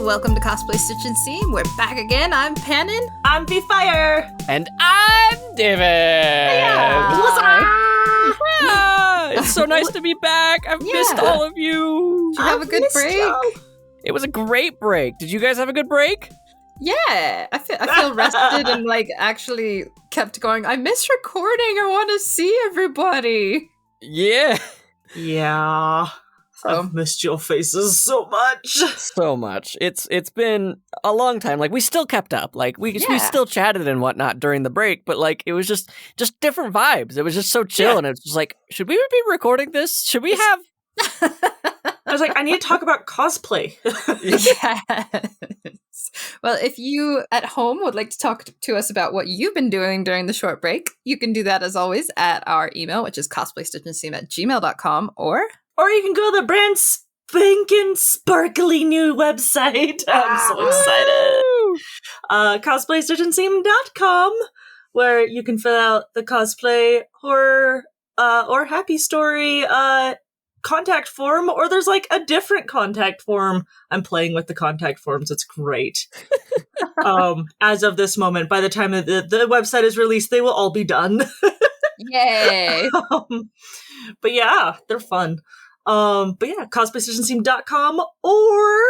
welcome to Cosplay Stitch and Seam. We're back again. I'm Pannon. I'm Fire. And I'm David. It's so nice to be back. I've missed all of you. Did you have a good break? It was a great break. Did you guys have a good break? Yeah, I feel rested and actually kept going. I miss recording. I want to see everybody. Yeah. Yeah. I've missed your faces so much. So much. It's been a long time. We still kept up. We still chatted and whatnot during the break, but it was just different vibes. It was just so chill, and it's just should we be recording this? Should we have? I was I need to talk about cosplay. Yes. Well, if you at home would like to talk to us about what you've been doing during the short break, you can do that as always at our email, which is cosplaystitchandseam@gmail.com, or you can go to the brand spanking sparkly new website. I'm so excited. cosplaystitchandseam.com, where you can fill out the cosplay horror or happy story contact form, or there's a different contact form. I'm playing with the contact forms. It's great. As of this moment, by the time the website is released, they will all be done. Yay. But yeah, they're fun. cosplaystationsteam.com, or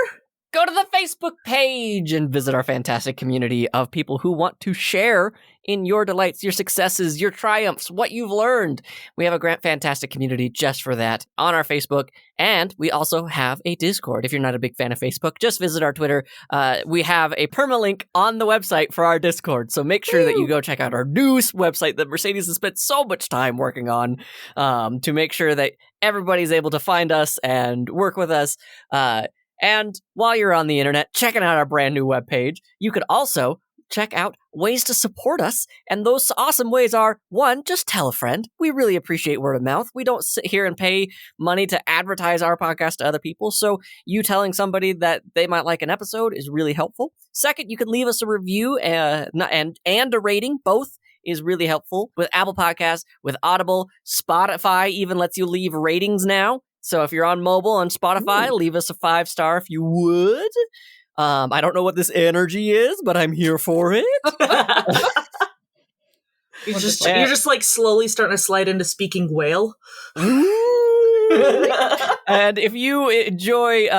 go to the Facebook page and visit our fantastic community of people who want to share in your delights, your successes, your triumphs, what you've learned. We have a fantastic community just for that on our Facebook, and we also have a Discord. If you're not a big fan of Facebook, just visit our Twitter. We have a permalink on the website for our Discord, so make sure that you go check out our new website that Mercedes has spent so much time working on to make sure that everybody's able to find us and work with us. And while you're on the internet checking out our brand new webpage, you could also check out ways to support us. And those awesome ways are, one, just tell a friend. We really appreciate word of mouth. We don't sit here and pay money to advertise our podcast to other people. So you telling somebody that they might like an episode is really helpful. Second, you could leave us a review and a rating. Both is really helpful with Apple Podcasts, with Audible. Spotify even lets you leave ratings now. So if you're on mobile on Spotify, leave us a 5-star if you would. I don't know what this energy is, but I'm here for it. You're just slowly starting to slide into speaking whale. And if you enjoy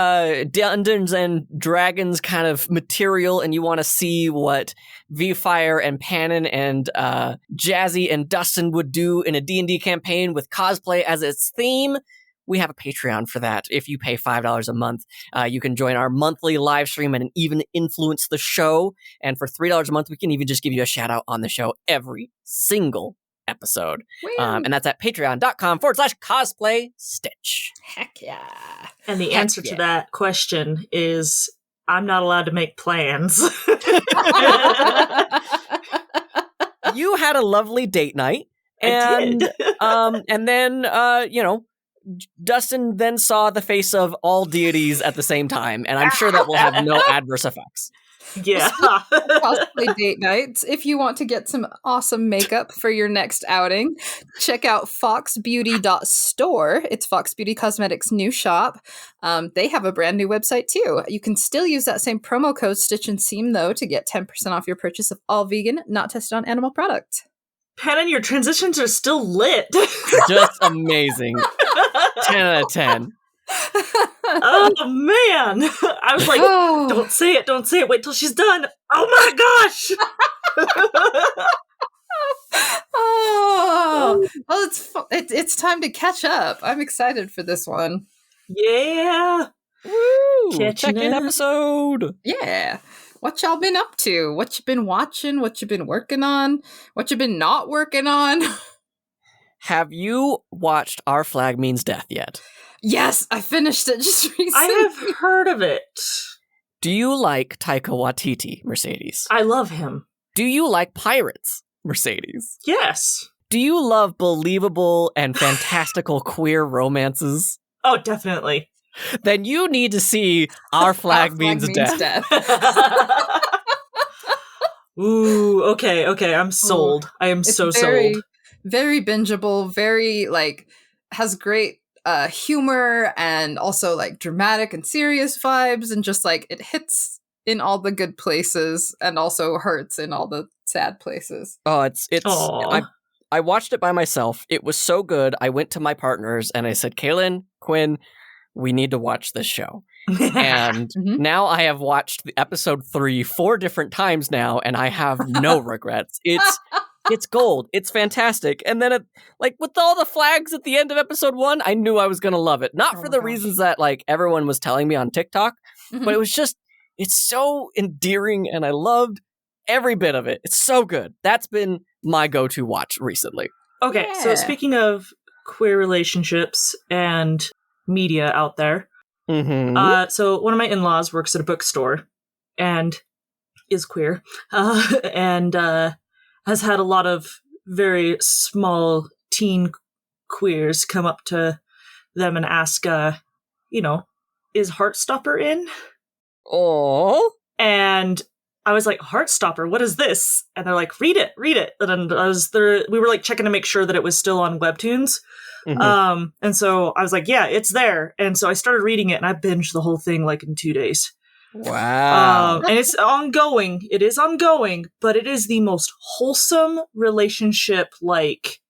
Dungeons and Dragons kind of material and you want to see what V-Fire and Pannon and Jazzy and Dustin would do in a D&D campaign with cosplay as its theme, we have a Patreon for that. If you pay $5 a month, you can join our monthly live stream and even influence the show. And for $3 a month, we can even just give you a shout out on the show every single episode. And that's at patreon.com/cosplaystitch. Heck yeah. And the answer to that question is, I'm not allowed to make plans. You had a lovely date night. I did. And then, Dustin then saw the face of all deities at the same time, and I'm sure that will have no adverse effects. Yeah. Cosplay date nights. If you want to get some awesome makeup for your next outing, check out foxbeauty.store. It's Fox Beauty Cosmetics' new shop. They have a brand new website too. You can still use that same promo code Stitch and Seam though to get 10% off your purchase of all vegan, not tested on animal product. Pannon, your transitions are still lit. Just amazing. 10 out of 10. Oh, man. I was don't say it. Wait till she's done. Oh, my gosh. Well, it's time to catch up. I'm excited for this one. Yeah. Woo! Check-in episode. Yeah. What y'all been up to? What you been watching? What you been working on? What you been not working on? Have you watched Our Flag Means Death yet? Yes, I finished it just recently. I have heard of it. Do you like Taika Waititi, Mercedes? I love him. Do you like pirates, Mercedes? Yes. Do you love believable and fantastical queer romances? Oh, definitely. Then you need to see Our Flag Means Death. Ooh, okay, I'm sold. I am so sold. Very bingeable, very, has great humor and also like dramatic and serious vibes, and just like it hits in all the good places and also hurts in all the sad places. Oh, it's Aw. I watched it by myself. It was so good. I went to my partners and I said, Kaylin, Quinn, we need to watch this show. And now I have watched the episode 3 4 different times now, and I have no regrets. It's gold. It's fantastic. And then, like, with all the flags at the end of episode 1, I knew I was going to love it. Not for the reasons that, like, everyone was telling me on TikTok, but it was just, it's so endearing, and I loved every bit of it. It's so good. That's been my go-to watch recently. Okay, so speaking of queer relationships and media out there, so one of my in-laws works at a bookstore and is queer, and has had a lot of very small teen queers come up to them and ask, is Heartstopper in? Oh. And I was like, Heartstopper, what is this? And they're like, read it. And I was there. We were like checking to make sure that it was still on Webtoons. And so I was like, yeah, it's there. And so I started reading it, and I binged the whole thing like in 2 days. Wow. And it's ongoing. It is ongoing, but it is the most wholesome relationship. Like,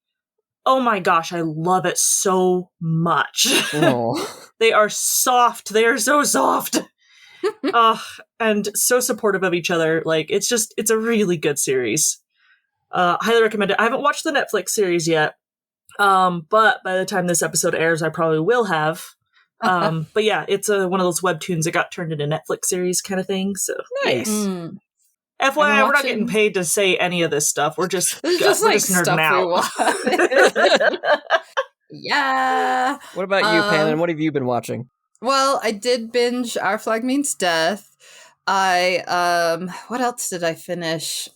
oh my gosh, I love it so much. They are soft. They are so soft. And so supportive of each other. Like, it's a really good series. Highly recommend it. I haven't watched the Netflix series yet. But by the time this episode airs, I probably will have. But yeah, it's one of those webtoons that got turned into Netflix series kind of thing. So nice. FYI, we're not getting paid to say any of this stuff. We're just nerding out. Yeah. What about you, Pan? And what have you been watching? Well, I did binge Our Flag Means Death. What else did I finish?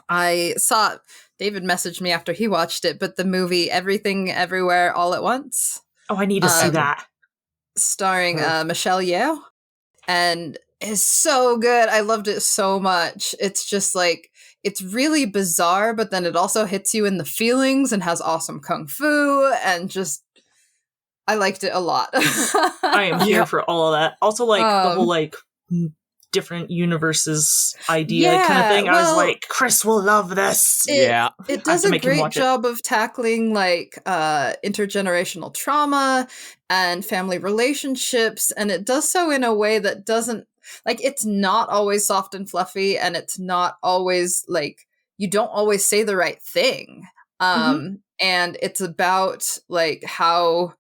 I saw David messaged me after he watched it, but the movie Everything Everywhere All at Once. Oh, I need to see that. Starring Michelle Yeoh. And it's so good. I loved it so much. It's just like, it's really bizarre, but then it also hits you in the feelings and has awesome kung fu, and just, I liked it a lot. I am here for all of that. Also, like, the whole, like, different universes idea kind of thing. I was like, Chris will love this. It does a great job of tackling, like, intergenerational trauma and family relationships, and it does so in a way that doesn't, like, it's not always soft and fluffy, and it's not always, like, you don't always say the right thing. And it's about, like, how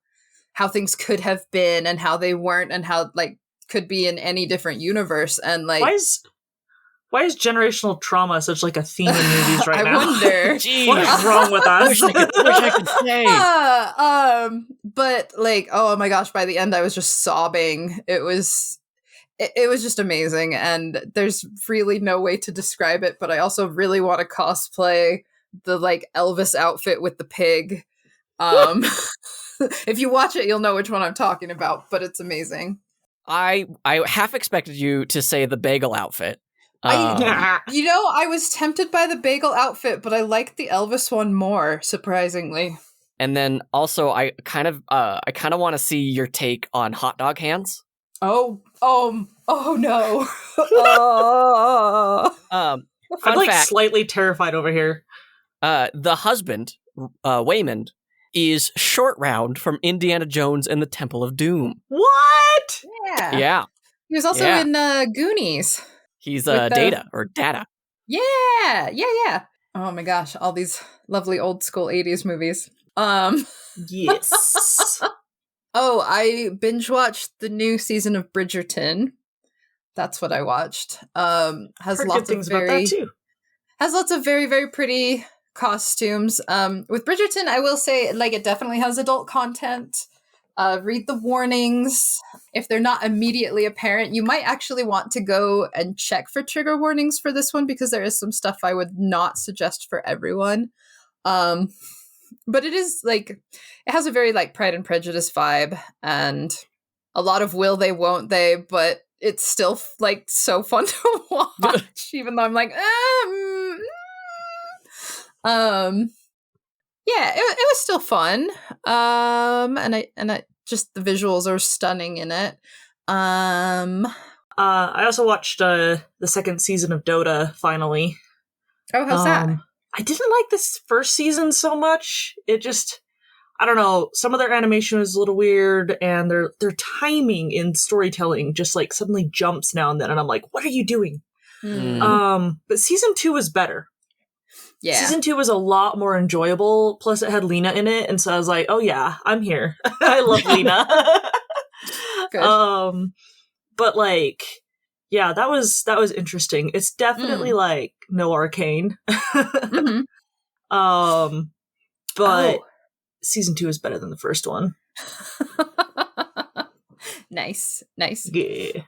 things could have been and how they weren't, and how, like, could be in any different universe. And, like, why is generational trauma such, like, a theme in movies right now? I wonder. What is wrong with us? wish I could say. But, like, oh my gosh, by the end I was just sobbing. It was just amazing, and there's really no way to describe it, but I also really want to cosplay the, like, Elvis outfit with the pig. If you watch it, you'll know which one I'm talking about, but it's amazing. I half expected you to say the bagel outfit. I was tempted by the bagel outfit, but I liked the Elvis one more, surprisingly. And then also, I kind of want to see your take on hot dog hands. Oh no. I'm like fact, slightly terrified over here. The husband, Waymond, is Short Round from Indiana Jones and the Temple of Doom. What? Yeah. He was also in Goonies. He's Data. Yeah. Oh my gosh, all these lovely old school 80s movies. Yes. Oh, I binge watched the new season of Bridgerton. That's what I watched. Has lots of about that too. Has lots of very, very pretty costumes. With Bridgerton, I will say, like, it definitely has adult content. Read the warnings. If they're not immediately apparent, you might actually want to go and check for trigger warnings for this one, because there is some stuff I would not suggest for everyone. But it is, like, it has a very, like, Pride and Prejudice vibe, and a lot of will they, won't they, but it's still, like, so fun to watch, even though I'm like, Yeah, it was still fun. And I just the visuals are stunning in it. I also watched the second season of Dota finally. Oh, how's that? I didn't like this first season so much. It just, I don't know, some of their animation was a little weird, and their timing in storytelling just like suddenly jumps now and then, and I'm like, what are you doing? But season 2 was better. Yeah. Season 2 was a lot more enjoyable, plus it had Lena in it, and so I was like, oh yeah, I'm here. I love Lena. Good. But like, yeah, that was interesting. It's definitely like no Arcane. But season 2 is better than the first one. Nice. Yeah.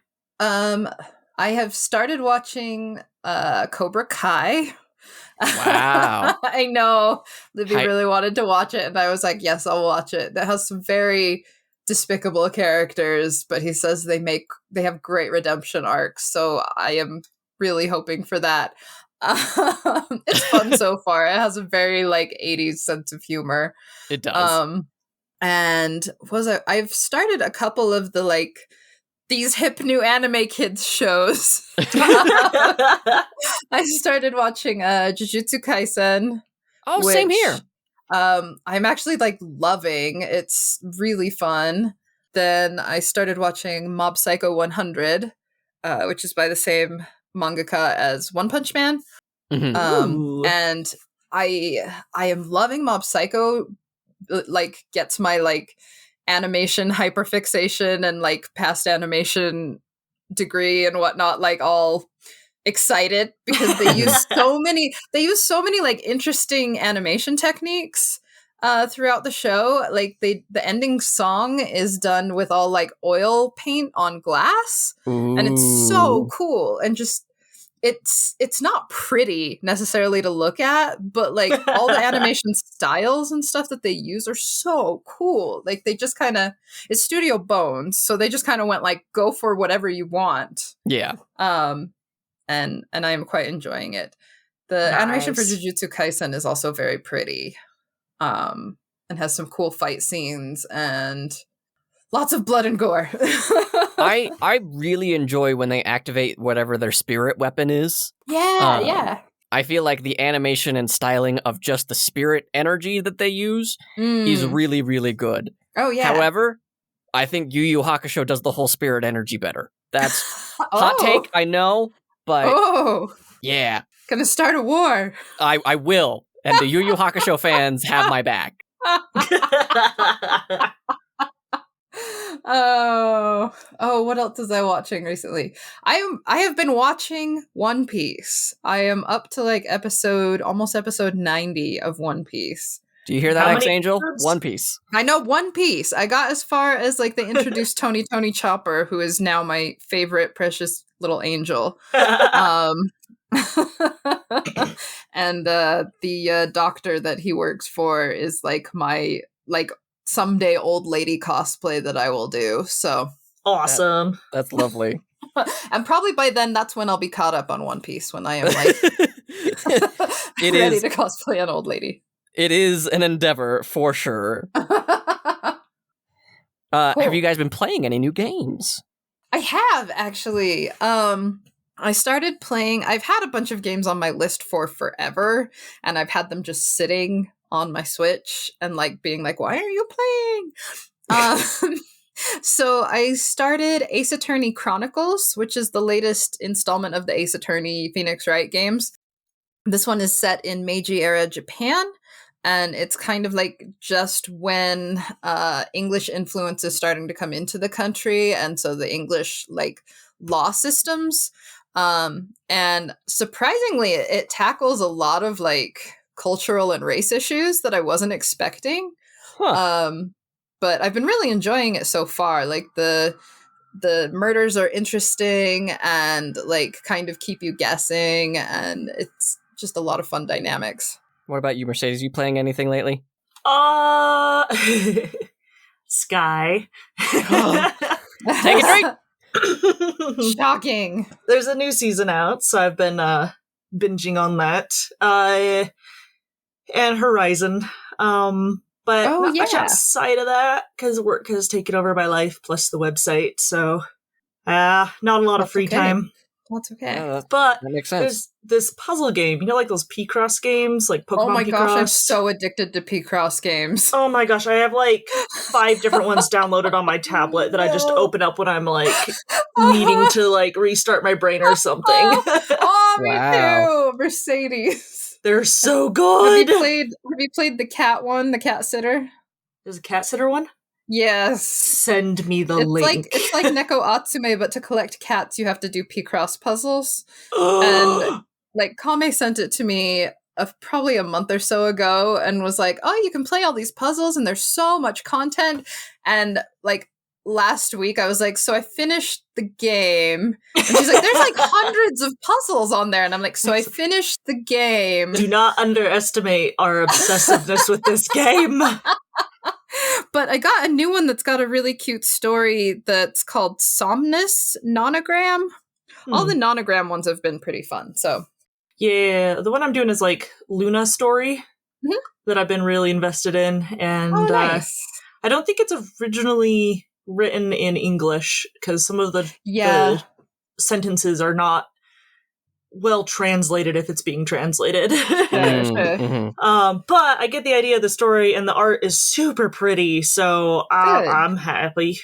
I have started watching Cobra Kai. Wow. I know. Libby really wanted to watch it, and I was like, yes, I'll watch it. That has some very despicable characters, but he says they have great redemption arcs, so I am really hoping for that. It's fun so far. It has a very like 80s sense of humor. It does. And I've started a couple of the like these hip new anime kids shows. I started watching Jujutsu Kaisen. Oh, same here. I'm actually like loving. It's really fun. Then I started watching Mob Psycho 100, which is by the same mangaka as One Punch Man. And I am loving Mob Psycho. Like gets my like animation hyperfixation and like past animation degree and whatnot like all excited because they use so many like interesting animation techniques throughout the show. Like the ending song is done with all like oil paint on glass. Ooh. And it's so cool, and just it's not pretty necessarily to look at, but like all the animation styles and stuff that they use are so cool. Like they just kind of, it's Studio Bones, so they just kind of went like, go for whatever you want. Yeah. And I am quite enjoying it. The animation for Jujutsu Kaisen is also very pretty. And has some cool fight scenes and lots of blood and gore. I really enjoy when they activate whatever their spirit weapon is. Yeah. I feel like the animation and styling of just the spirit energy that they use is really, really good. Oh, yeah. However, I think Yu Yu Hakusho does the whole spirit energy better. That's hot take, I know, but yeah. Gonna start a war. I will. And the Yu Yu Hakusho fans have my back. What else was I watching recently? I have been watching One Piece. I am up to like almost episode 90 of One Piece. Do you hear that, X-Angel? One Piece. I know One Piece. I got as far as like they introduced Tony Chopper, who is now my favorite precious little angel. And the doctor that he works for is like my like someday old lady cosplay that I will do. So awesome. That's lovely. And probably by then that's when I'll be caught up on One Piece, when I am like ready to cosplay an old lady. It is an endeavor for sure. Cool. Have you guys been playing any new games? I have, actually. I started playing. I've had a bunch of games on my list for forever, and I've had them just sitting on my Switch and like being like, why are you playing? So I started Ace Attorney Chronicles, which is the latest installment of the Ace Attorney Phoenix Wright games. This one is set in Meiji era Japan, and it's kind of like just when English influence is starting to come into the country, and so the English like law systems. And surprisingly, it tackles a lot of like cultural and race issues that I wasn't expecting. But I've been really enjoying it so far. Like the murders are interesting and like kind of keep you guessing, and it's just a lot of fun dynamics. What about you, Mercedes? You playing anything lately? Sky. Take a drink. Shocking. There's a new season out, so I've been binging on that. And Horizon. But Oh, not much yeah. outside of that because work has taken over my life plus the website. So, not a lot of That's free okay. time. That's okay. Yeah, But that makes sense. there's this puzzle game, like those P-Cross games, like Pokemon Oh my gosh, I'm P-Cross. so addicted to P-Cross games. Oh my gosh, I have like 5 different ones downloaded on my tablet that I just open up when I'm like needing to like restart my brain or something. Oh, me Wow. too. Mercedes. They're so Have good. you played the cat one, the cat sitter? There's a cat sitter one? Yes. Send me the link. It's like Neko Atsume, but to collect cats you have to do P-Cross puzzles. And like Kame sent it to me probably a month or so ago and was like, oh, you can play all these puzzles and there's so much content. And like last week I was like, so I finished the game. And she's like, there's like hundreds of puzzles on there. And I'm like, so I finished the game. Do not underestimate our obsessiveness with this game. But I got a new one that's got a really cute story that's called Somnus Nonogram. All the nonogram ones have been pretty fun, so. Yeah, the one I'm doing is like Luna Story that I've been really invested in. And nice. I don't think it's originally written in English because some of the sentences are not well translated if it's being translated. Mm-hmm. But I get the idea of the story and the art is super pretty, so I'm happy.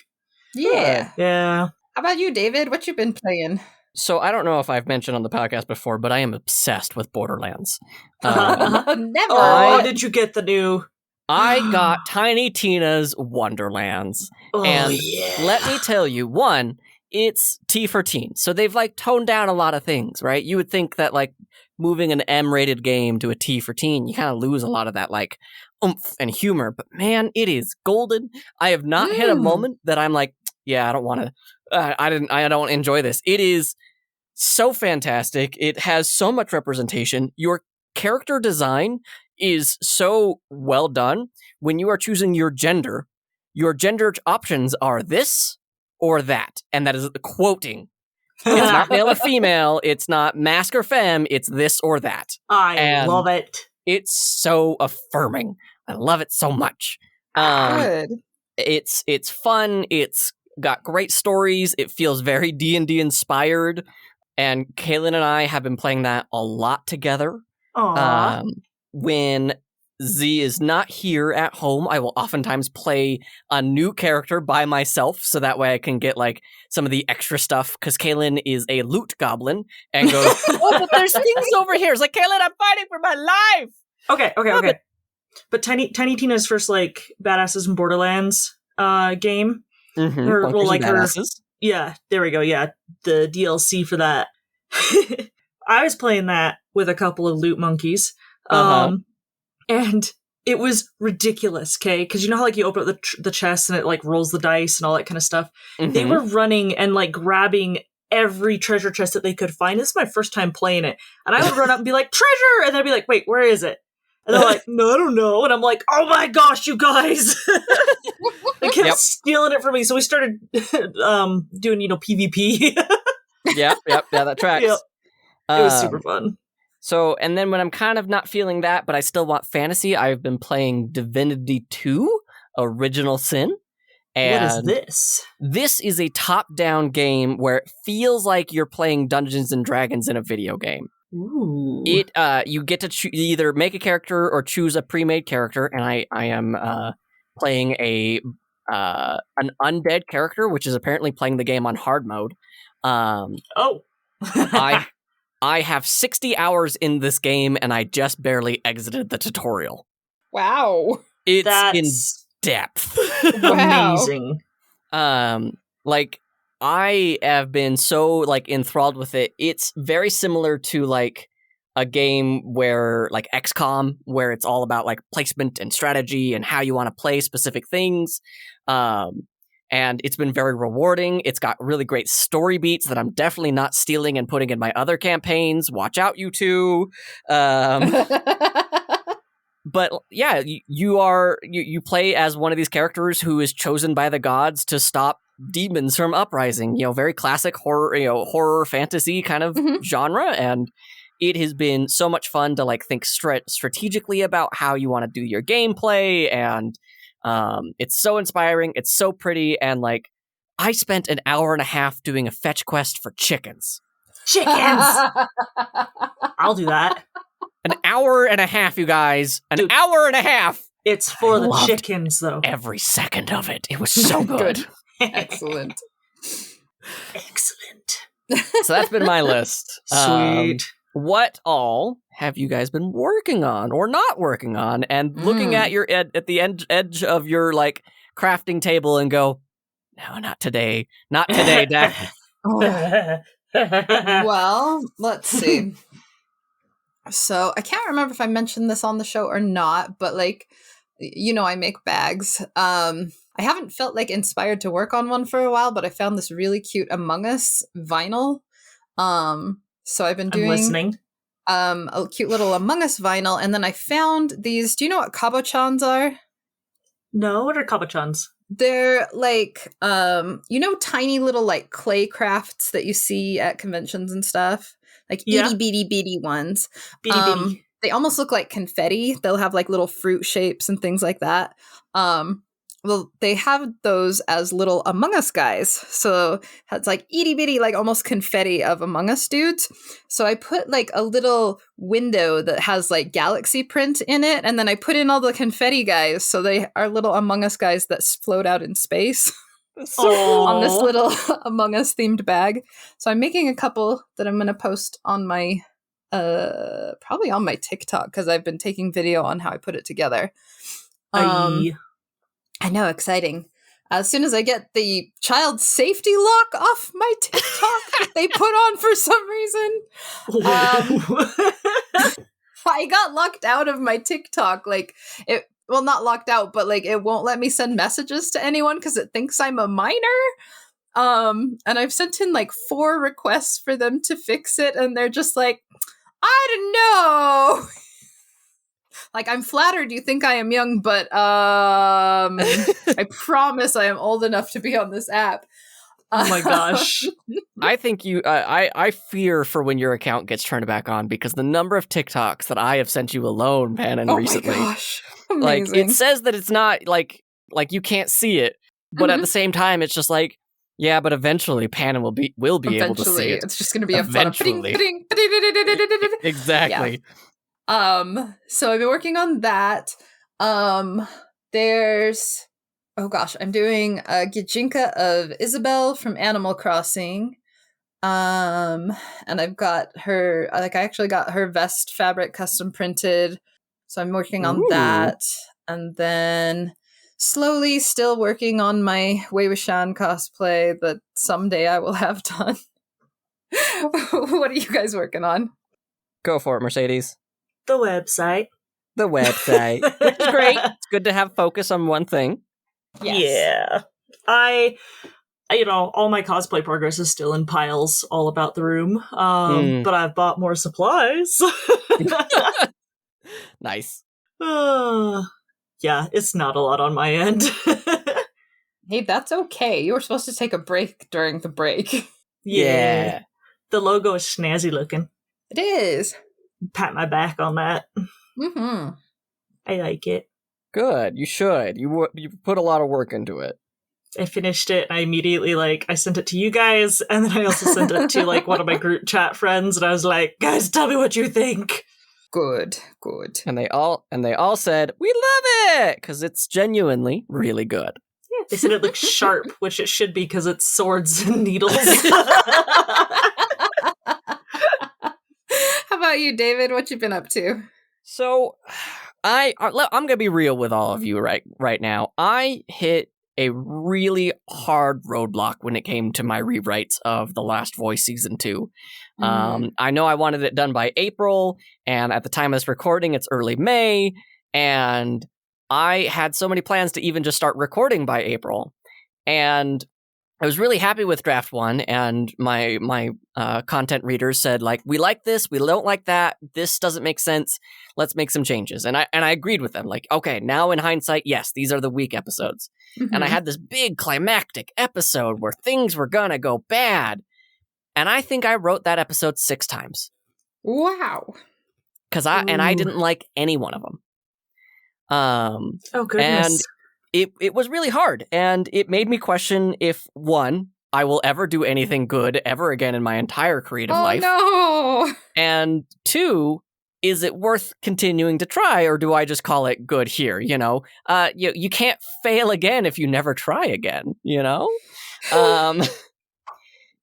Yeah. Yeah. How about you, David? What you been playing? So I don't know if I've mentioned on the podcast before, but I am obsessed with Borderlands. Never. Oh, did you get the new? I got Tinytinas Wonderlands. Oh, and yeah. let me tell you, one, it's T for teen. So they've like toned down a lot of things, right? You would think that like moving an M-rated game to a T for teen, you kind of lose a lot of that like oomph and humor. But man, it is golden. I have not hit a moment that I'm like, yeah, I don't want to. I don't enjoy this. It is so fantastic. It has so much representation. Your character design is so well done. When you are choosing your gender options are this or that. And that is the quoting. It's not male or female. It's not mask or femme. It's this or that. I love it. It's so affirming. I love it so much. Good. It's fun. It's got great stories. It feels very D&D inspired. And Kaylin and I have been playing that a lot together. When Z is not here at home, I will oftentimes play a new character by myself, so that way I can get like some of the extra stuff, because Kaylin is a loot goblin and goes, oh, but there's things over here. It's like, Kaylin, I'm fighting for my life! Okay. But Tinytina's first like Badasses in Borderlands game. Yeah, there we go. Yeah, the DLC for that. I was playing that with a couple of loot monkeys, and it was ridiculous. Okay, because you know how like you open up the chest and it like rolls the dice and all that kind of stuff. They were running and like grabbing every treasure chest that they could find. This is my first time playing it, and I would run up and be like, "Treasure!" and they'd be like, "Wait, where is it?" And they're like, "No, I don't know." And I'm like, "Oh my gosh, you guys!" They kept stealing it from me. So we started doing, PvP. Yeah, that tracks. Yep. It was super fun. So, and then when I'm kind of not feeling that, but I still want fantasy, I've been playing Divinity 2, Original Sin. And what is this? This is a top-down game where it feels like you're playing Dungeons and Dragons in a video game. Ooh. You get to either make a character or choose a pre-made character, and I am playing an undead character, which is apparently playing the game on hard mode. I have 60 hours in this game, and I just barely exited the tutorial. Wow. It's in depth. Amazing. Like, I have been so, like, enthralled with it. It's very similar to, like, a game where, like, XCOM, where it's all about, like, placement and strategy and how you want to play specific things. And it's been very rewarding. It's got really great story beats that I'm definitely not stealing and putting in my other campaigns. Watch out, you two. But yeah, you play as one of these characters who is chosen by the gods to stop demons from uprising. Very classic horror fantasy kind of genre, and it has been so much fun to like think strategically about how you want to do your gameplay, and it's so inspiring. It's so pretty, and like I spent an hour and a half doing a fetch quest for chickens. Chickens! I'll do that. An hour and a half, you guys. An Dude, hour and a half. It's for the loved chickens, though. Every second of it. It was so good. Excellent. Excellent. So that's been my list. Sweet. What all have you guys been working on or not working on, and looking at your at the edge of your like crafting table and go, no, not today, Dad. Well, let's see. So I can't remember if I mentioned this on the show or not, but like, I make bags. I haven't felt like inspired to work on one for a while, but I found this really cute Among Us vinyl. So I've been doing listening. A cute little Among Us vinyl, and then I found these. Do you know what kabochans are? No, what are kabochans? They're like, tiny little like clay crafts that you see at conventions and stuff, like itty bitty ones. Bitty bitty. They almost look like confetti. They'll have like little fruit shapes and things like that. Well, they have those as little Among Us guys. So it's like itty bitty, like almost confetti of Among Us dudes. So I put like a little window that has like galaxy print in it. And then I put in all the confetti guys. So they are little Among Us guys that float out in space on this little Among Us themed bag. So I'm making a couple that I'm going to post on my, probably on my TikTok, because I've been taking video on how I put it together. I know, exciting. As soon as I get the child safety lock off my TikTok that they put on for some reason, I got locked out of my TikTok. Like, not locked out, but like it won't let me send messages to anyone because it thinks I'm a minor. And I've sent in like 4 requests for them to fix it, and they're just like, I don't know. Like, I'm flattered you think I am young, but I promise I am old enough to be on this app. Oh my gosh. I think I fear for when your account gets turned back on, because the number of TikToks that I have sent you alone, Pannon, recently. Oh my gosh. Like, Amazing. it says that it's not, like you can't see it, but at the same time, it's just like, yeah, but eventually Pannon will be able to see it. It's just going to be a fun... Exactly. Yeah. So I've been working on that. There's, I'm doing a Gijinka of Isabelle from Animal Crossing. And I've got her, I actually got her vest fabric custom printed. So I'm working on that. And then slowly still working on my Wei Wuxian cosplay that someday I will have done. What are you guys working on? Go for it, Mercedes. The website. Which is great. It's good to have focus on one thing. Yes. Yeah. All my cosplay progress is still in piles all about the room. But I've bought more supplies. Nice. Yeah, it's not a lot on my end. Hey, that's okay. You were supposed to take a break during the break. Yeah. The logo is snazzy looking. It is. Pat my back on that. Mm-hmm. I like it. Good. You should. You put a lot of work into it. I finished it, and I immediately, I sent it to you guys, and then I also sent it to, one of my group chat friends, and I was like, guys, tell me what you think. Good. And they all said, we love it! Because it's genuinely really good. Yeah, they said it looks sharp, which it should be, because it's swords and needles. How about you, David? What you been up to? So, I'm gonna be real with all of you right now. I hit a really hard roadblock when it came to my rewrites of The Last Voice Season 2. I know I wanted it done by April, and at the time of this recording, it's early May, and I had so many plans to even just start recording by April. And I was really happy with draft 1, and my content readers said, we like this, we don't like that, this doesn't make sense, let's make some changes. And I agreed with them, okay, now in hindsight, yes, these are the weak episodes. Mm-hmm. And I had this big climactic episode where things were gonna go bad. And I think I wrote that episode 6 times. Wow. Because I didn't like any one of them. Oh, goodness. And it was really hard, and it made me question if, one, I will ever do anything good ever again in my entire creative life. Oh, no. And two, is it worth continuing to try, or do I just call it good here? You know, you can't fail again if you never try again, you know?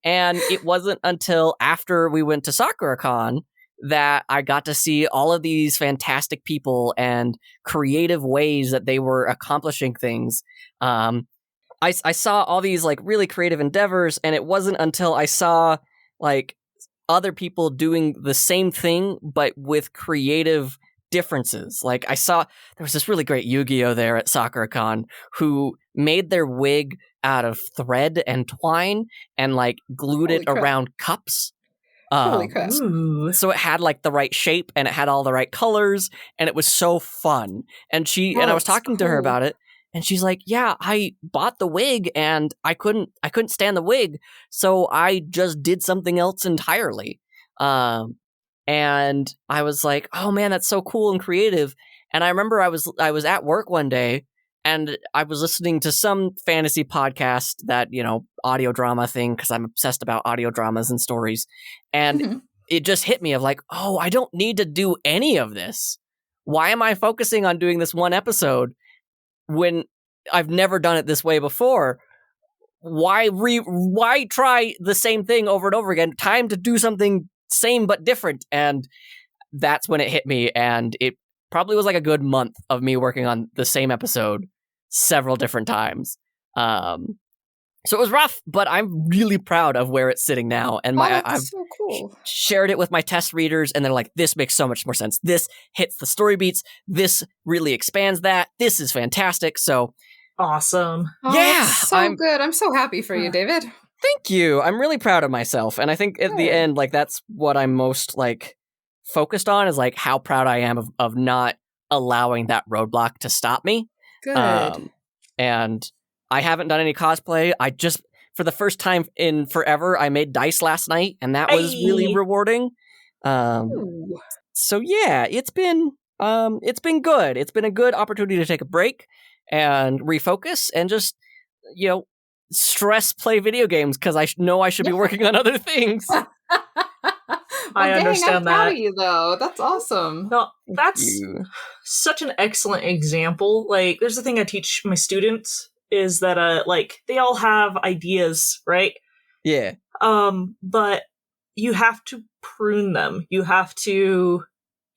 And it wasn't until after we went to SakuraCon that I got to see all of these fantastic people and creative ways that they were accomplishing things. I saw all these like really creative endeavors, and it wasn't until I saw like other people doing the same thing but with creative differences. Like I saw there was this really great Yu-Gi-Oh there at SakuraCon who made their wig out of thread and twine and like glued Holy it crap. around cups. Holy crap. Ooh. So it had like the right shape and it had all the right colors and it was so fun. And I was That's talking to her cool. about it, and she's like, "Yeah, I bought the wig and I couldn't stand the wig, so I just did something else entirely." And I was like, "Oh man, that's so cool and creative." And I remember I was at work one day and I was listening to some fantasy podcast, that, you know, audio drama thing, because I'm obsessed about audio dramas and stories. And Mhm. it just hit me of like, oh, I don't need to do any of this. Why am I focusing on doing this one episode when I've never done it this way before? Why try the same thing over and over again? Time to do something same but different. And that's when it hit me. And it probably was like a good month of me working on the same episode several different times. So it was rough, but I'm really proud of where it's sitting now. And I've that's so cool. shared it with my test readers, and they're like, this makes so much more sense. This hits the story beats. This really expands that. This is fantastic. So Awesome. Oh, yeah, that's so good. I'm so happy for you, David. thank you. I'm really proud of myself. And I think at the Good. end, like, that's what I'm most like focused on, is like how proud I am of not allowing that roadblock to stop me. Good. And I haven't done any cosplay. I just, for the first time in forever, I made dice last night, and that was really Hey. rewarding. Ooh. So yeah, it's been good. It's been a good opportunity to take a break and refocus and just, you know, stress play video games, because I know I should be working on other things. I understand I'm proud that. of you, though. That's awesome. No, that's You. such an excellent example. Like, there's the thing I teach my students is that, like, they all have ideas, right? Yeah. But you have to prune them. You have to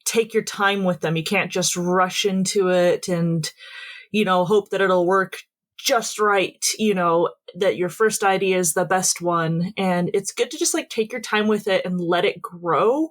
take your time with them. You can't just rush into it and, you know, hope that it'll work just right, you know, that your first idea is the best one. And it's good to just like take your time with it and let it grow.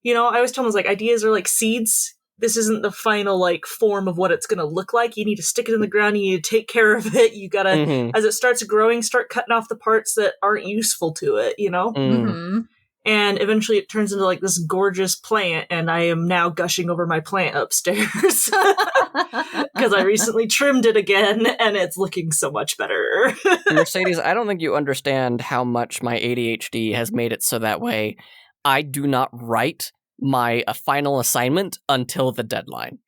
You know, I always tell them, like, ideas are like seeds. This isn't the final like form of what it's going to look like. You need to stick it in the ground. You need to take care of it. You got to, as it starts growing, start cutting off the parts that aren't useful to it, you know? Mm-hmm. And eventually it turns into like this gorgeous plant, and I am now gushing over my plant upstairs because I recently trimmed it again and it's looking so much better. Mercedes, I don't think you understand how much my ADHD has made it so that way. I do not write my final assignment until the deadline.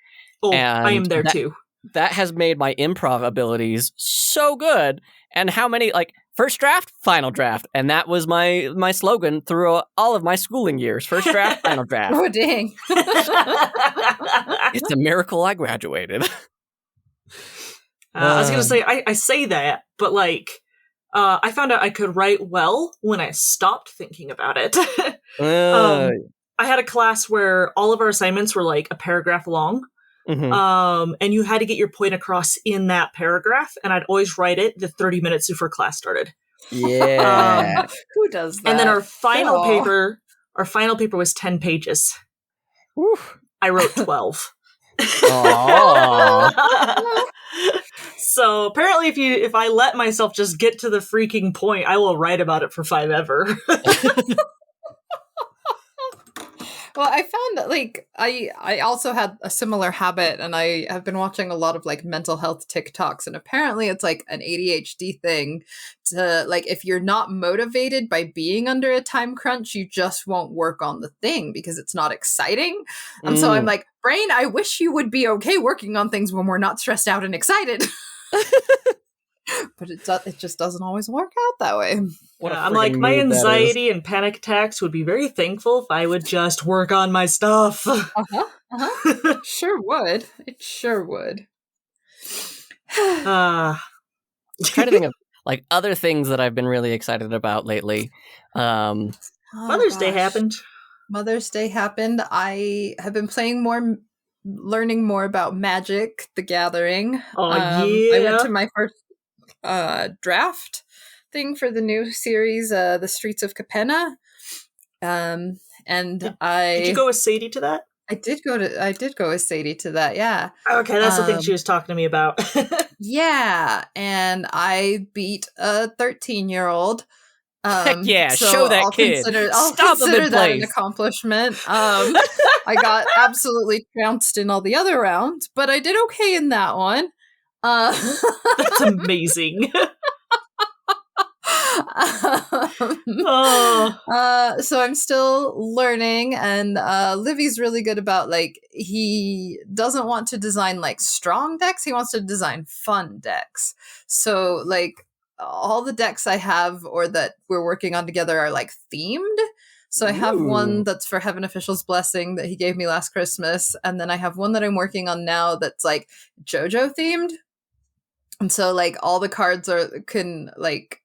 Oh, And I am there too. That has made my improv abilities so good. And how many, like, first draft, final draft. And that was my slogan through all of my schooling years. First draft, final draft. Oh, dang. It's a miracle I graduated. I was going to say, I say that, but like, I found out I could write well when I stopped thinking about it. I had a class where all of our assignments were like a paragraph long. Mm-hmm. And you had to get your point across in that paragraph, and I'd always write it the 30 minutes before class started. Yeah. Who does that? And then our final Aw. paper was 10 pages. Woo. I wrote 12. Aww. So apparently if I let myself just get to the freaking point, I will write about it for 5 ever. Well, I found that like I also had a similar habit, and I have been watching a lot of like mental health TikToks, and apparently it's like an ADHD thing to like if you're not motivated by being under a time crunch, you just won't work on the thing because it's not exciting. And so I'm like, brain, I wish you would be okay working on things when we're not stressed out and excited. But it just doesn't always work out that way. I'm like, my anxiety and panic attacks would be very thankful if I would just work on my stuff. Sure would. It sure would. I'm trying to think of like other things that I've been really excited about lately. Mother's Day happened. Mother's Day happened. I have been playing more, learning more about Magic: The Gathering. I went to my first draft thing for the new series, the Streets of Capenna. And did you go with Sadie to that? I did go with Sadie to that, yeah. Okay, that's the thing she was talking to me about. Yeah, and I beat a 13-year-old. Heck yeah, so show that I'll kid. I'll consider that an accomplishment. I got absolutely trounced in all the other rounds, but I did okay in that one. That's amazing. So I'm still learning, and Livy's really good about like he doesn't want to design like strong decks, he wants to design fun decks. So like all the decks I have or that we're working on together are like themed. So I have one that's for Heaven Official's Blessing that he gave me last Christmas, and then I have one that I'm working on now that's like JoJo themed. And so like all the cards can like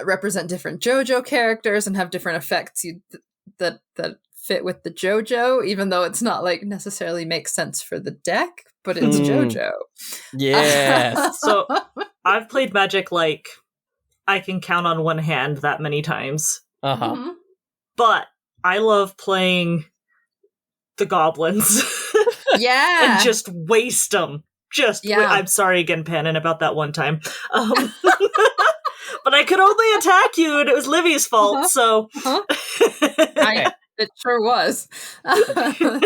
represent different JoJo characters and have different effects that fit with the JoJo, even though it's not like necessarily makes sense for the deck, but it's JoJo. Yes. So I've played Magic like I can count on one hand that many times. Mm-hmm. But I love playing the goblins. Yeah. And just waste them. I'm sorry again, Pannon, about that one time. But I could only attack you, and it was Livy's fault, so... It sure was.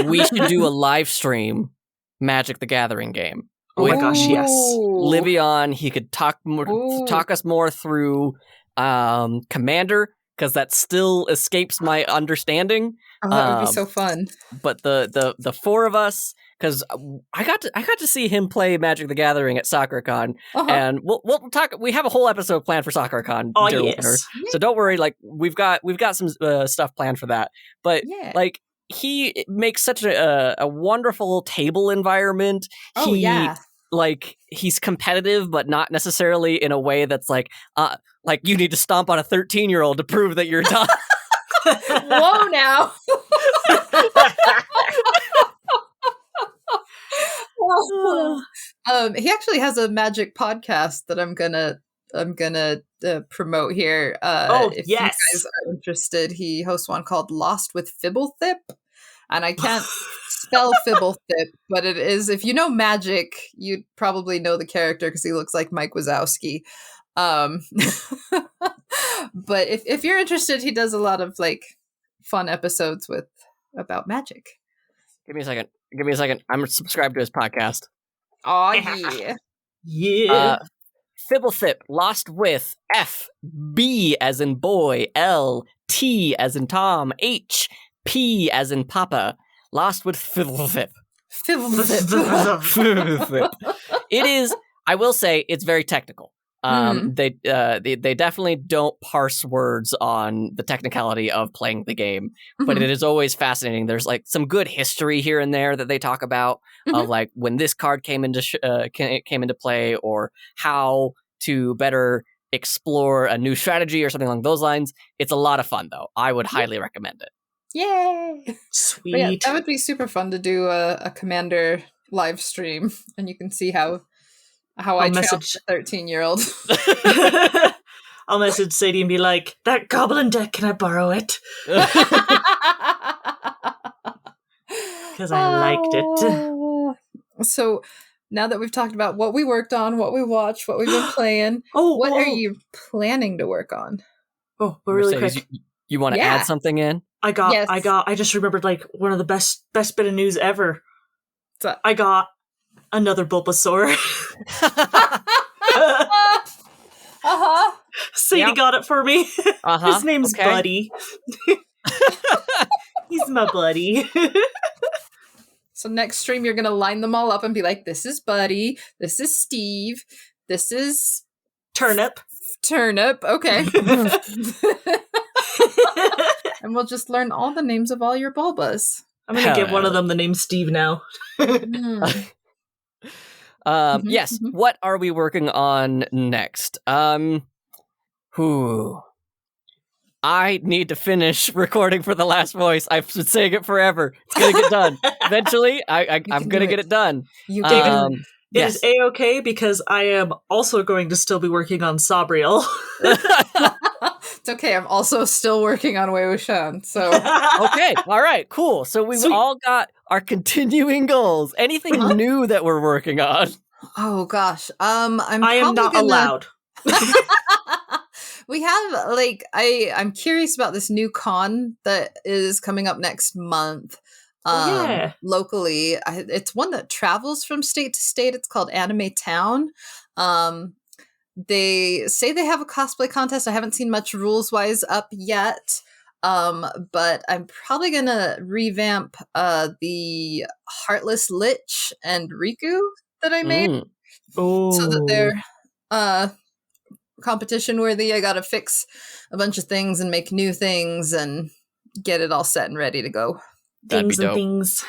We should do a live stream Magic: The Gathering game. Oh my gosh, yes. Leveon, he could talk us more through Commander, because that still escapes my understanding. Oh, that would be so fun. But the four of us, because I got to see him play Magic: The Gathering at SoccerCon, and we'll talk. We have a whole episode planned for SoccerCon, dear listener. So don't worry. Like we've got some stuff planned for that. But like he makes such a wonderful table environment. Like he's competitive, but not necessarily in a way that's like you need to stomp on a 13-year-old to prove that you're done. Whoa, now. He actually has a Magic podcast that I'm gonna promote here. If you guys are interested, he hosts one called Lost with Fibble Sip, and I can't spell Fibble Sip, but it is, if you know Magic, you'd probably know the character because he looks like Mike Wazowski. But if you're interested, he does a lot of like fun episodes about Magic. Give me a second. I'm subscribed to his podcast. Oh yeah. Yeah. Fibble Sip, Lost with F, B as in boy, L, T as in Tom, H, P as in Papa. Lost with Fibble Sip. Fibble Sip. It is, I will say, it's very technical. They definitely don't parse words on the technicality of playing the game, but it is always fascinating. There's like some good history here and there that they talk about of like when this card came into play, or how to better explore a new strategy or something along those lines. It's a lot of fun, though. I would highly recommend it. Yay! Sweet. But yeah, that would be super fun to do a Commander live stream, and you can see how I message a 13-year-old. I'll message Sadie and be like, "That goblin deck, can I borrow it?" Because I liked it. So now that we've talked about what we worked on, what we watched, what we've been playing, what are you planning to work on? Oh, but really quick. You want to add something in? I just remembered like one of the best bit of news ever. So, I got another Bulbasaur. Sadie got it for me. His name's Buddy. He's my buddy. So next stream, you're going to line them all up and be like, this is Buddy, this is Steve, this is... Turnip. Okay. And we'll just learn all the names of all your Bulbas. I'm going to give one of them the name Steve now. Yes. What are we working on next? I need to finish recording for the last voice. I've been saying it forever. It's gonna get done eventually. I'm gonna get it done. It is A-okay because I am also going to still be working on Sabriel. It's okay. I'm also still working on Wei Wuxian. So okay, all right, cool. So we've all got our continuing goals. Anything new that we're working on? Oh gosh, I am not allowed. We have like I'm curious about this new con that is coming up next month. Locally, it's one that travels from state to state. It's called Anime Town. They say they have a cosplay contest. I haven't seen much rules wise up yet. But I'm probably gonna revamp the Heartless Lich and Riku that I made. So that they're competition worthy. I gotta fix a bunch of things and make new things and get it all set and ready to go. Things.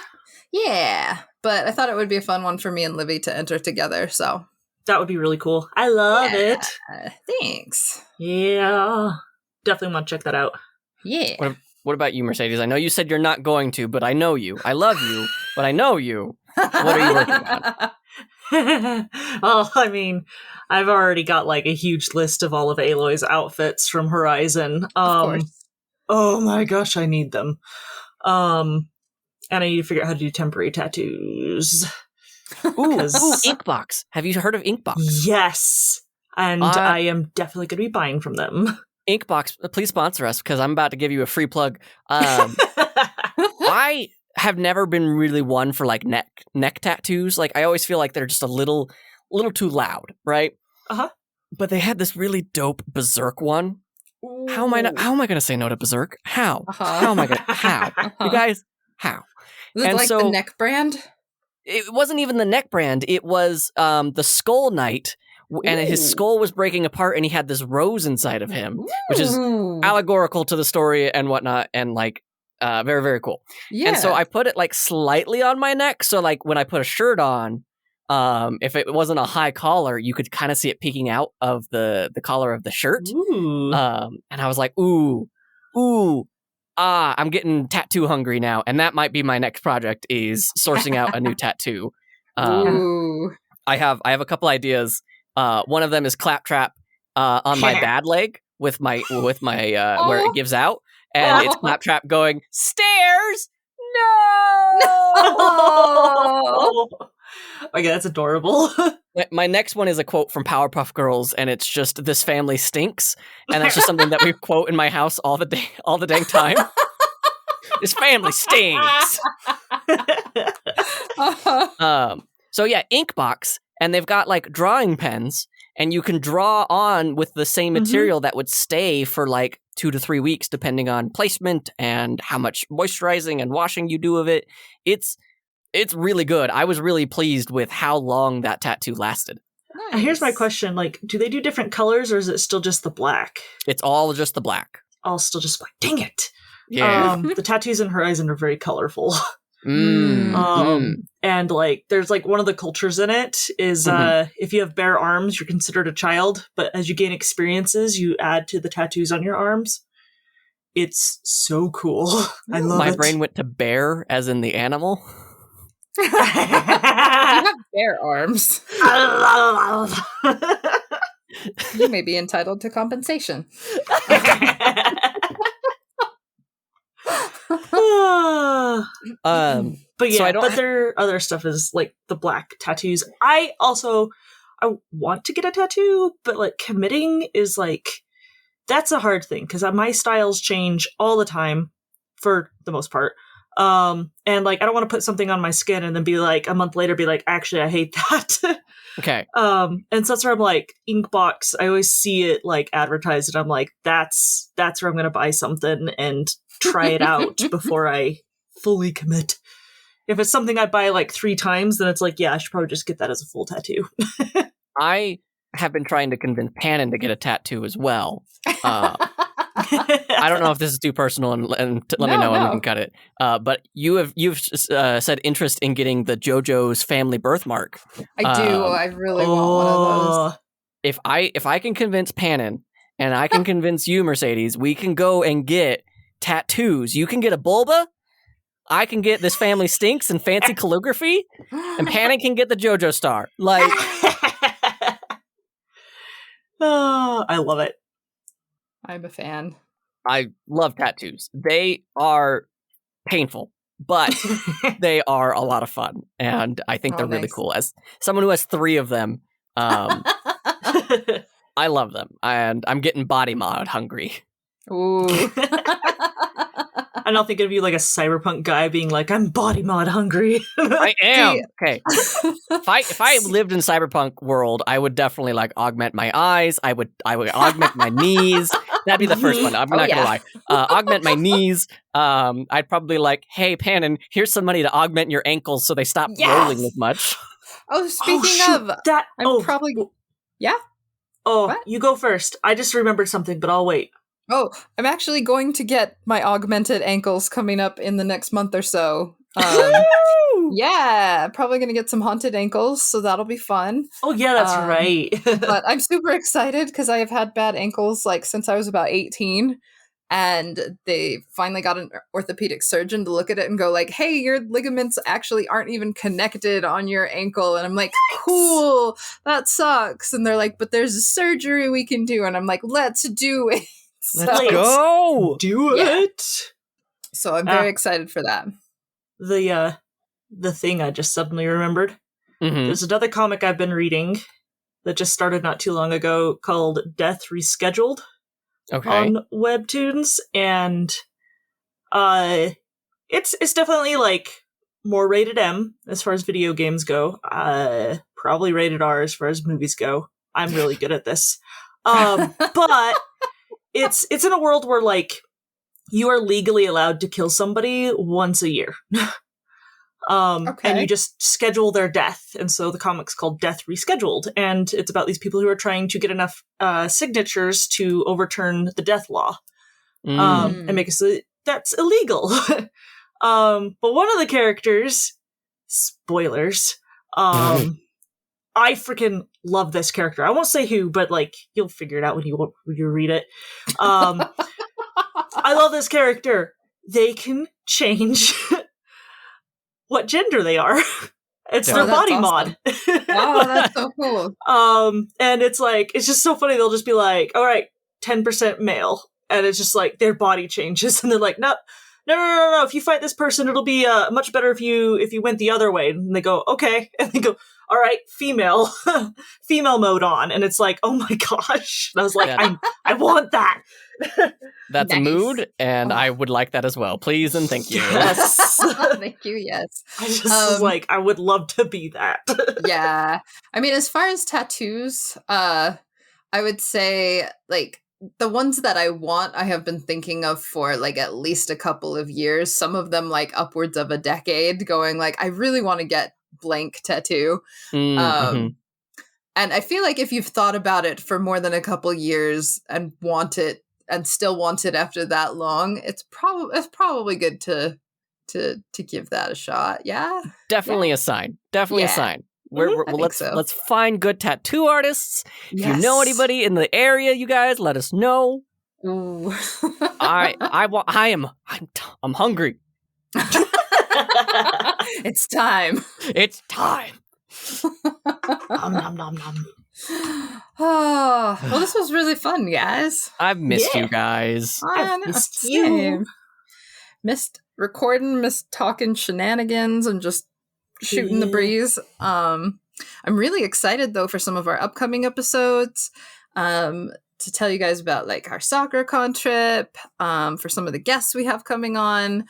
Yeah. But I thought it would be a fun one for me and Livy to enter together, so that would be really cool. I love it. Thanks. Yeah. Definitely want to check that out. Yeah. What about you, Mercedes? I know you said you're not going to, but I know you. I love you, but I know you. What are you working on? Well, I mean, I've already got like a huge list of all of Aloy's outfits from Horizon. Of course. Oh my gosh, I need them. And I need to figure out how to do temporary tattoos. Ooh, Inkbox. Have you heard of Inkbox? Yes. And I am definitely going to be buying from them. Inkbox, please sponsor us because I'm about to give you a free plug. I have never been really one for like neck tattoos. Like I always feel like they're just a little too loud, right? But they had this really dope Berserk one. Ooh. How am I going to say no to Berserk? How? How am I going to? How? You guys, how? Was it like the neck brand? It wasn't even the neck brand. It was the Skull Knight. And his skull was breaking apart, and he had this rose inside of him, which is allegorical to the story and whatnot, and like very, very cool. Yeah. And so I put it like slightly on my neck, so like when I put a shirt on, if it wasn't a high collar, you could kind of see it peeking out of the collar of the shirt. And I was like, I'm getting tattoo hungry now, and that might be my next project is sourcing out a new tattoo. I have a couple ideas. One of them is Claptrap on my bad leg with my where it gives out, and it's Claptrap going stairs. No. Okay, that's adorable. My next one is a quote from Powerpuff Girls, and it's just "This family stinks," and that's just something that we quote in my house all the dang time. This family stinks. So yeah, Inkbox. And they've got like drawing pens, and you can draw on with the same material that would stay for like 2 to 3 weeks, depending on placement and how much moisturizing and washing you do of it. It's really good. I was really pleased with how long that tattoo lasted. Nice. Here's my question: like, do they do different colors, or is it still just the black? It's all just the black. All still just black. Dang it! Yeah. The tattoos in Horizon are very colorful. And like there's like one of the cultures in it is if you have bare arms you're considered a child, but as you gain experiences you add to the tattoos on your arms. It's so cool. I love it. My brain went to bear as in the animal. You have bare arms. You may be entitled to compensation. But yeah, but their other stuff is like the black tattoos. I want to get a tattoo, but like committing is like that's a hard thing because my styles change all the time. for the most part. And like, I don't want to put something on my skin and then be like, a month later, be like, actually, I hate that. Okay. And so that's where I'm like, Inkbox, I always see it like advertised, and I'm like, that's where I'm going to buy something and try it out before I fully commit. If it's something I buy like 3 times, then it's like, yeah, I should probably just get that as a full tattoo. I have been trying to convince Pannon to get a tattoo as well. I don't know if this is too personal, and let me know and we can cut it. But you've said interest in getting the JoJo's family birthmark. I do. I really want one of those. If I can convince Pannon and I can convince you, Mercedes, we can go and get tattoos. You can get a Bulba. I can get this family stinks and fancy calligraphy, and Pannon can get the JoJo star. Like, oh, I love it. I'm a fan. I love tattoos. They are painful, but they are a lot of fun, and I think they're really cool. As someone who has 3 of them, I love them, and I'm getting body mod hungry. Ooh. I'm not thinking of you like a cyberpunk guy being like, I'm body mod hungry. I am. Okay. If I lived in cyberpunk world, I would definitely like augment my eyes. I would augment my knees. That'd be the first one. I'm not gonna lie. Augment my knees. I'd probably like, hey Pannon, here's some money to augment your ankles so they stop rolling as much. Oh, speaking of that, I'm probably Oh, what? You go first. I just remembered something, but I'll wait. Oh, I'm actually going to get my augmented ankles coming up in the next month or so. Yeah, probably going to get some haunted ankles, so that'll be fun. Oh, yeah, that's right. But I'm super excited because I have had bad ankles like since I was about 18, and they finally got an orthopedic surgeon to look at it and go like, hey, your ligaments actually aren't even connected on your ankle. And I'm like, cool, that sucks. And they're like, but there's a surgery we can do. And I'm like, let's do it. Let's go! Do it! So I'm very excited for that. The thing I just suddenly remembered. There's another comic I've been reading that just started not too long ago called Death Rescheduled on Webtoons, and it's definitely like more rated M as far as video games go. Probably rated R as far as movies go. I'm really good at this. But it's in a world where like you are legally allowed to kill somebody once a year. And you just schedule their death. And so the comic's called Death Rescheduled. And it's about these people who are trying to get enough signatures to overturn the death law. And make it so that's illegal. But one of the characters, spoilers, I freaking love this character. I won't say who, but like you'll figure it out when you read it. I love this character. They can change what gender they are. It's their body mod. Wow, that's so cool. And it's like, it's just so funny. They'll just be like, all right, 10% male. And it's just like their body changes. And they're like, no. If you fight this person, it'll be much better if you went the other way. And they go, okay. And they go, all right, female mode on. And it's like, oh my gosh. And I was like, I want that. That's nice. A mood, and I would like that as well. Please and thank you. Yes. Thank you, yes. I just was like, I would love to be that. Yeah. I mean, as far as tattoos, I would say, like, the ones that I want, I have been thinking of for, like, at least a couple of years. Some of them, like, upwards of a decade, going, like, I really want to get blank tattoo. And I feel like if you've thought about it for more than a couple years and want it, and still want it after that long, it's probably good to give that a shot. Yeah, definitely a sign. Definitely a sign. Let's find good tattoo artists. If you know anybody in the area, you guys let us know. Ooh. I'm hungry. It's time. It's time. Nom nom nom. Oh, well, this was really fun, guys. I've missed you guys. I missed you. Missed recording, missed talking shenanigans, and just shooting the breeze. I'm really excited though for some of our upcoming episodes. to tell you guys about like our SoccerCon trip, for some of the guests we have coming on.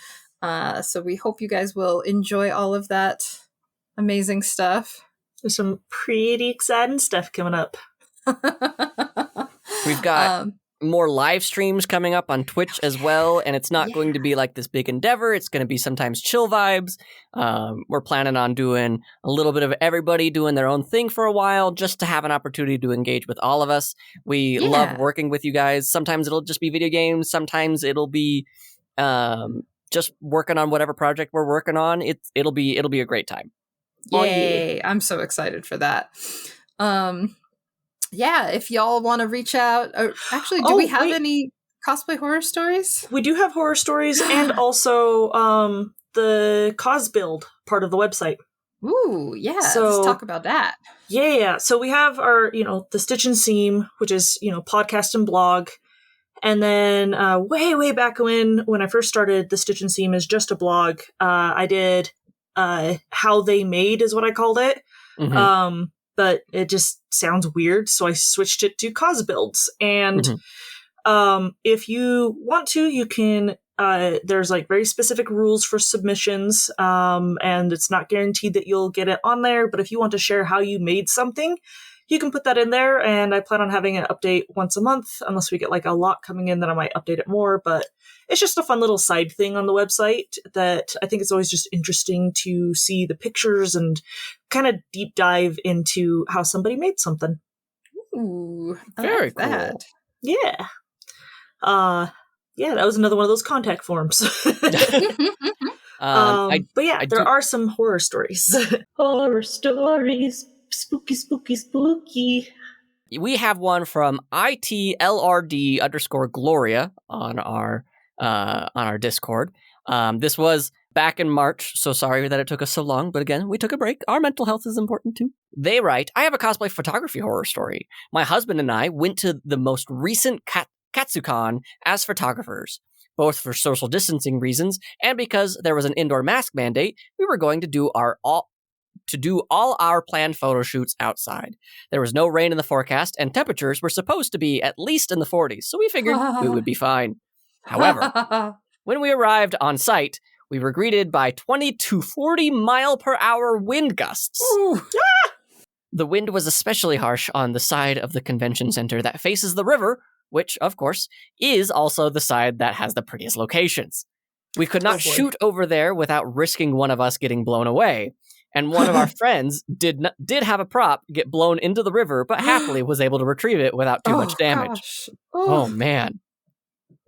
So we hope you guys will enjoy all of that amazing stuff. There's some pretty exciting stuff coming up. We've got more live streams coming up on Twitch as well, and it's not going to be like this big endeavor. It's going to be sometimes chill vibes. We're planning on doing a little bit of everybody doing their own thing for a while, just to have an opportunity to engage with all of us. We love working with you guys. Sometimes it'll just be video games. Sometimes it'll be just working on whatever project we're working on. It'll be a great time. Yay! I'm so excited for that. Yeah, if y'all want to reach out, actually, do we have any cosplay horror stories? We do have horror stories, and also the cos build part of the website. Ooh, yeah. So, let's talk about that. Yeah. So we have our, the Stitch and Seam, which is, podcast and blog. And then way back when I first started, the Stitch and Seam is just a blog. I did How They Made is what I called it. Mm-hmm. But it just sounds weird, so I switched it to cos builds. And if you want to, you can, there's like very specific rules for submissions, and it's not guaranteed that you'll get it on there, but if you want to share how you made something, you can put that in there, and I plan on having an update once a month, unless we get like a lot coming in, then I might update it more, but it's just a fun little side thing on the website that I think it's always just interesting to see the pictures and kind of deep dive into how somebody made something. Ooh, very cool. That. Yeah. That was another one of those contact forms. But yeah, there are some horror stories. Horror stories. Spooky. We have one from ITLRD_Gloria on our Discord. This was back in March, so sorry that it took us so long, but again, we took a break. Our mental health is important too. They write, I have a cosplay photography horror story. My husband and I went to the most recent Katsucon as photographers. Both for social distancing reasons and because there was an indoor mask mandate, we were going to do all our planned photo shoots outside. There was no rain in the forecast, and temperatures were supposed to be at least in the 40s, so we figured we would be fine. However, when we arrived on site, we were greeted by 20 to 40 mile per hour wind gusts. The wind was especially harsh on the side of the convention center that faces the river, which, of course, is also the side that has the prettiest locations. We could not shoot over there without risking one of us getting blown away. And one of our friends did have a prop get blown into the river, but happily was able to retrieve it without too much damage. Oh, man.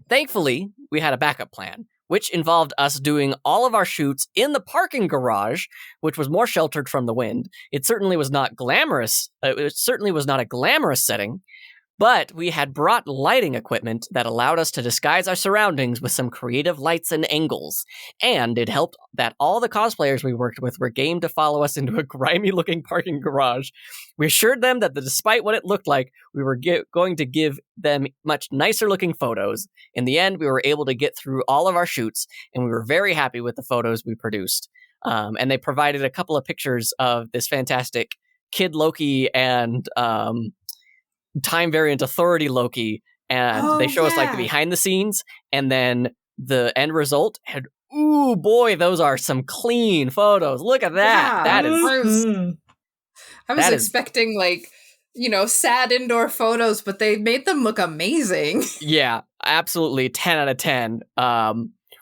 Thankfully, we had a backup plan, which involved us doing all of our shoots in the parking garage, which was more sheltered from the wind. It certainly was not glamorous. It certainly was not a glamorous setting, but we had brought lighting equipment that allowed us to disguise our surroundings with some creative lights and angles. And it helped that all the cosplayers we worked with were game to follow us into a grimy-looking parking garage. We assured them that despite what it looked like, we were going to give them much nicer-looking photos. In the end, we were able to get through all of our shoots, and we were very happy with the photos we produced. And they provided a couple of pictures of this fantastic Kid Loki and Time Variant Authority Loki, and they show us like the behind the scenes, and then the end result had, ooh boy, those are some clean photos. Look at that. Yeah, I was expecting like, sad indoor photos, but they made them look amazing. Yeah, absolutely 10 out of 10.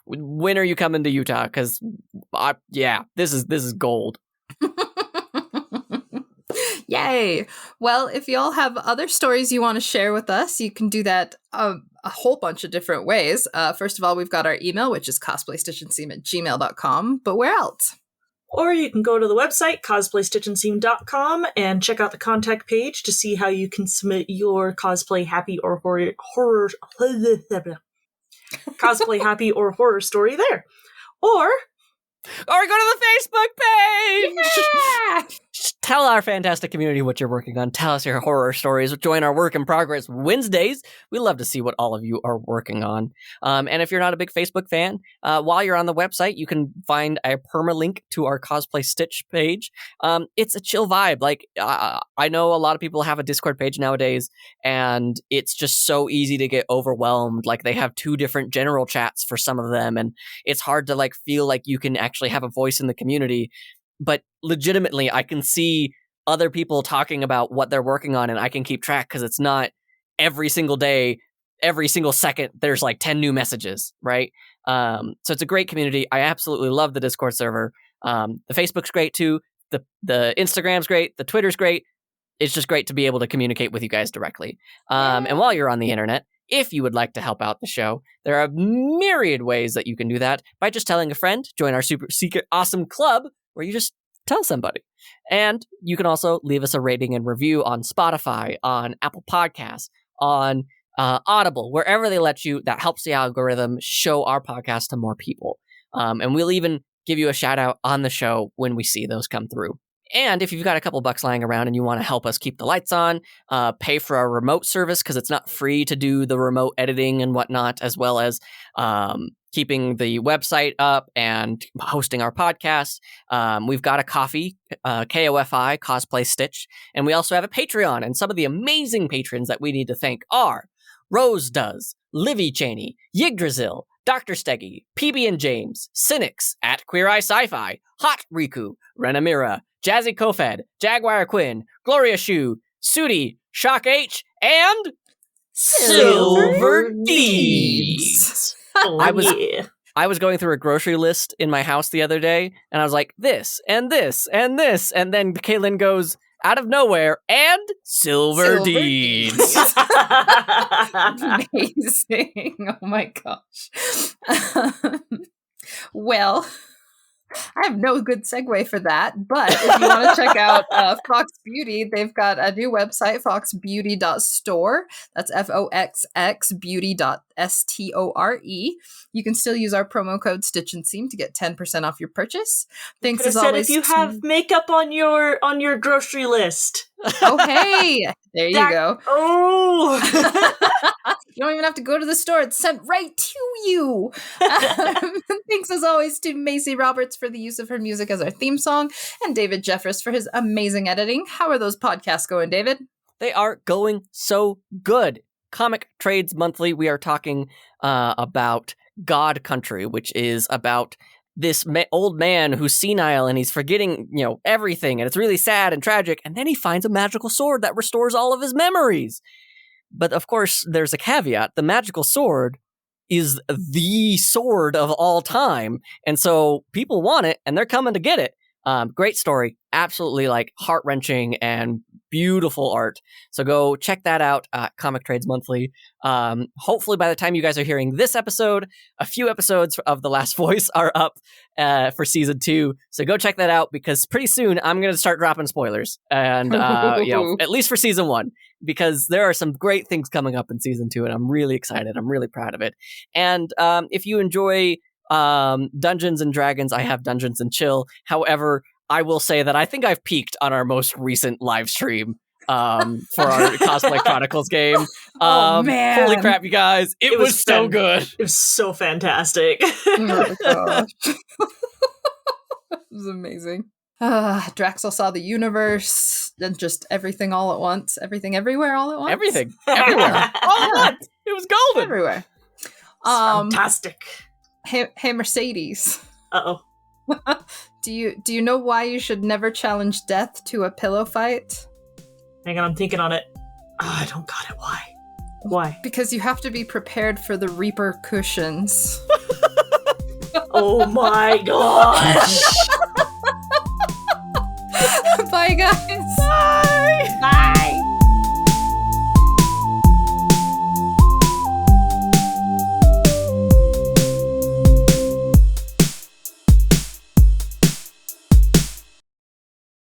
When are you coming to Utah? Because this is gold. Yay! Well, if y'all have other stories you want to share with us, you can do that a whole bunch of different ways. First of all, we've got our email, which is cosplaystitchandseam@gmail.com. But where else? Or you can go to the website, cosplaystitchandseam.com, and check out the contact page to see how you can submit your cosplay happy or horror cosplay happy or horror story there. Or go to the Facebook page! Yeah! Tell our fantastic community what you're working on. Tell us your horror stories. Join our Work in Progress Wednesdays. We love to see what all of you are working on. And if you're not a big Facebook fan, while you're on the website, you can find a permalink to our Cosplay Stitch page. It's a chill vibe. Like, I know a lot of people have a Discord page nowadays, and it's just so easy to get overwhelmed. Like, they have 2 different general chats for some of them, and it's hard to like feel like you can actually have a voice in the community. But legitimately, I can see other people talking about what they're working on, and I can keep track because it's not every single day, every single second, there's like 10 new messages, right? So it's a great community. I absolutely love the Discord server. The Facebook's great too. The Instagram's great. The Twitter's great. It's just great to be able to communicate with you guys directly. And while you're on the internet, if you would like to help out the show, there are myriad ways that you can do that by just telling a friend, join our super secret awesome club, where you just tell somebody. And you can also leave us a rating and review on Spotify, on Apple Podcasts, on Audible, wherever they let you. That helps the algorithm show our podcast to more people. And we'll even give you a shout out on the show when we see those come through. And if you've got a couple bucks lying around and you want to help us keep the lights on, pay for our remote service, because it's not free to do the remote editing and whatnot, as well as keeping the website up and hosting our podcast. We've got a coffee, KOFI, Cosplay Stitch, and we also have a Patreon. And some of the amazing patrons that we need to thank are Rose Does, Livy Cheney, Yggdrasil, Dr. Steggy, PB and James, Cynics, at Queer Eye Sci-Fi, Hot Riku, Renamira, Jazzy Kofed, Jaguar Quinn, Gloria Shu, Sudi, Shock H, and Silver Deeds. I was going through a grocery list in my house the other day, and I was like, this, and this, and this, and then Caitlin goes, out of nowhere, and Silver Deeds. Amazing. Oh my gosh. Well, I have no good segue for that, but if you want to check out Fox Beauty, they've got a new website, foxbeauty.store. That's FOXX beauty.store. You can still use our promo code Stitch and Seam to get 10% off your purchase. Thanks as always. If you have makeup on your grocery list. Oh, hey, there you go. Oh, you don't even have to go to the store. It's sent right to you. Thanks as always to Macy Roberts for the use of her music as our theme song, and David Jeffress for his amazing editing. How are those podcasts going, David? They are going so good. Comic Trades Monthly, we are talking about God Country, which is about this old man who's senile and he's forgetting, everything, and it's really sad and tragic, and then he finds a magical sword that restores all of his memories. But of course, there's a caveat. The magical sword is the sword of all time, and so people want it, and they're coming to get it. Great story. Absolutely, heart-wrenching and beautiful art. So go check that out at Comic Trades Monthly. Hopefully by the time you guys are hearing this episode, a few episodes of The Last Voice are up for season 2. So go check that out, because pretty soon I'm going to start dropping spoilers. And, at least for season 1, because there are some great things coming up in season 2, and I'm really excited. I'm really proud of it. And if you enjoy Dungeons and Dragons, I have Dungeons and Chill. However, I will say that I think I've peaked on our most recent live stream for our Cosplay Chronicles game. Oh, man. Holy crap, you guys. It was so good. It was so fantastic. Oh my gosh. It was amazing. Draxel saw the universe and just everything all at once. Everything everywhere all at once. Everything. Everywhere. All at once. It was golden. Everywhere. Fantastic. Hey, Mercedes. Uh-oh. Do you know why you should never challenge death to a pillow fight? Hang on, I'm thinking on it. I don't got it. Why? Why? Because you have to be prepared for the repercussions. Oh my gosh! Bye, guys.